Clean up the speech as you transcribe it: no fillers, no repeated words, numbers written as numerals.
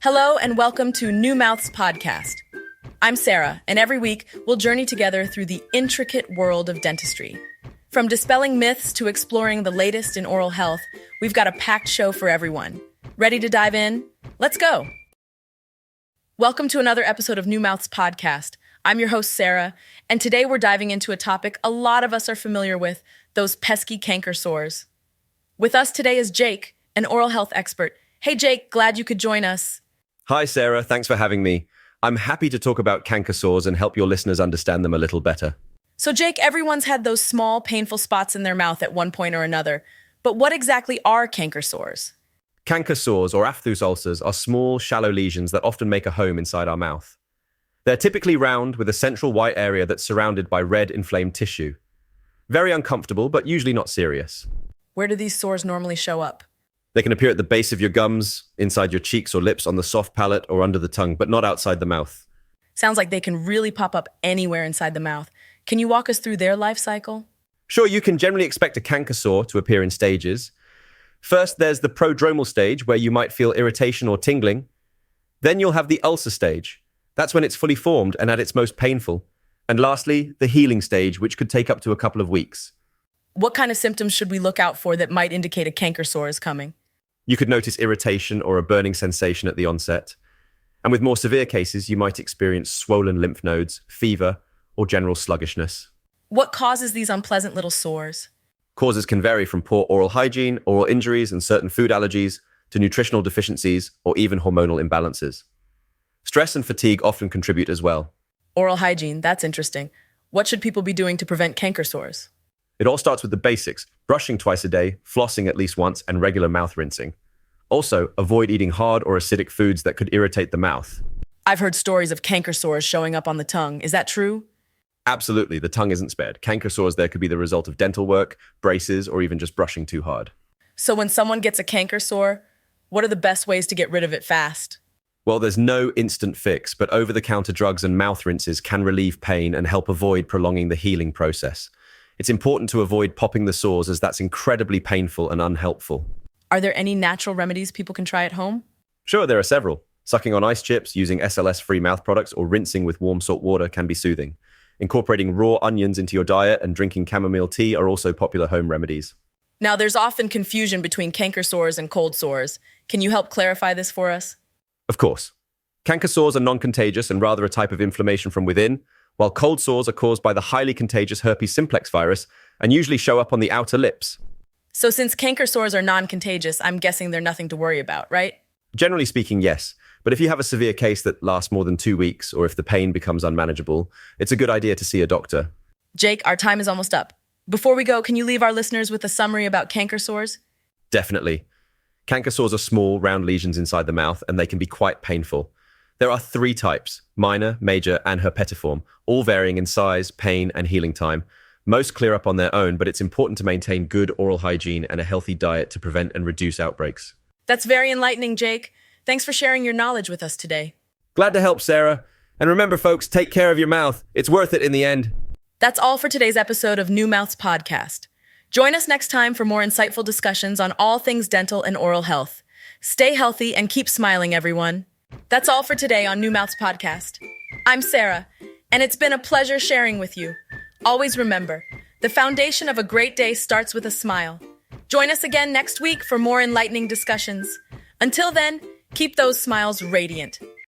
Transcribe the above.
Hello and welcome to New Mouths Podcast. I'm Sarah, and every week we'll journey together through the intricate world of dentistry. From dispelling myths to exploring the latest in oral health, we've got a packed show for everyone. Ready to dive in? Let's go! Welcome to another episode of New Mouths Podcast. I'm your host, Sarah, and today we're diving into a topic a lot of us are familiar with, those pesky canker sores. With us today is Jake, an oral health expert. Hey Jake, glad you could join us. Hi, Sarah. Thanks for having me. I'm happy to talk about canker sores and help your listeners understand them a little better. So Jake, everyone's had those small, painful spots in their mouth at one point or another. But what exactly are canker sores? Canker sores, or aphthous ulcers, are small, shallow lesions that often make a home inside our mouth. They're typically round with a central white area that's surrounded by red, inflamed tissue. Very uncomfortable, but usually not serious. Where do these sores normally show up? They can appear at the base of your gums, inside your cheeks or lips, on the soft palate, or under the tongue, but not outside the mouth. Sounds like they can really pop up anywhere inside the mouth. Can you walk us through their life cycle? Sure, you can generally expect a canker sore to appear in stages. First, there's the prodromal stage, where you might feel irritation or tingling. Then you'll have the ulcer stage. That's when it's fully formed and at its most painful. And lastly, the healing stage, which could take up to a couple of weeks. What kind of symptoms should we look out for that might indicate a canker sore is coming? You could notice irritation or a burning sensation at the onset. And with more severe cases, you might experience swollen lymph nodes, fever, or general sluggishness. What causes these unpleasant little sores? Causes can vary from poor oral hygiene, oral injuries, and certain food allergies, to nutritional deficiencies, or even hormonal imbalances. Stress and fatigue often contribute as well. Oral hygiene, that's interesting. What should people be doing to prevent canker sores? It all starts with the basics: brushing twice a day, flossing at least once, and regular mouth rinsing. Also, avoid eating hard or acidic foods that could irritate the mouth. I've heard stories of canker sores showing up on the tongue. Is that true? Absolutely, the tongue isn't spared. Canker sores there could be the result of dental work, braces, or even just brushing too hard. So when someone gets a canker sore, what are the best ways to get rid of it fast? Well, there's no instant fix, but over-the-counter drugs and mouth rinses can relieve pain and help avoid prolonging the healing process. It's important to avoid popping the sores, as that's incredibly painful and unhelpful. Are there any natural remedies people can try at home? Sure, there are several. Sucking on ice chips, using SLS-free mouth products, or rinsing with warm salt water can be soothing. Incorporating raw onions into your diet and drinking chamomile tea are also popular home remedies. Now, there's often confusion between canker sores and cold sores. Can you help clarify this for us? Of course. Canker sores are non-contagious and rather a type of inflammation from within, while cold sores are caused by the highly contagious herpes simplex virus and usually show up on the outer lips. So since canker sores are non-contagious, I'm guessing they're nothing to worry about, right? Generally speaking, yes. But if you have a severe case that lasts more than 2 weeks, or if the pain becomes unmanageable, it's a good idea to see a doctor. Jake, our time is almost up. Before we go, can you leave our listeners with a summary about canker sores? Definitely. Canker sores are small, round lesions inside the mouth, and they can be quite painful. There are 3 types: minor, major, and herpetiform, all varying in size, pain, and healing time. Most clear up on their own, but it's important to maintain good oral hygiene and a healthy diet to prevent and reduce outbreaks. That's very enlightening, Jake. Thanks for sharing your knowledge with us today. Glad to help, Sarah. And remember, folks, take care of your mouth. It's worth it in the end. That's all for today's episode of New Mouths Podcast. Join us next time for more insightful discussions on all things dental and oral health. Stay healthy and keep smiling, everyone. That's all for today on New Mouths Podcast. I'm Sarah, and it's been a pleasure sharing with you. Always remember, the foundation of a great day starts with a smile. Join us again next week for more enlightening discussions. Until then, keep those smiles radiant.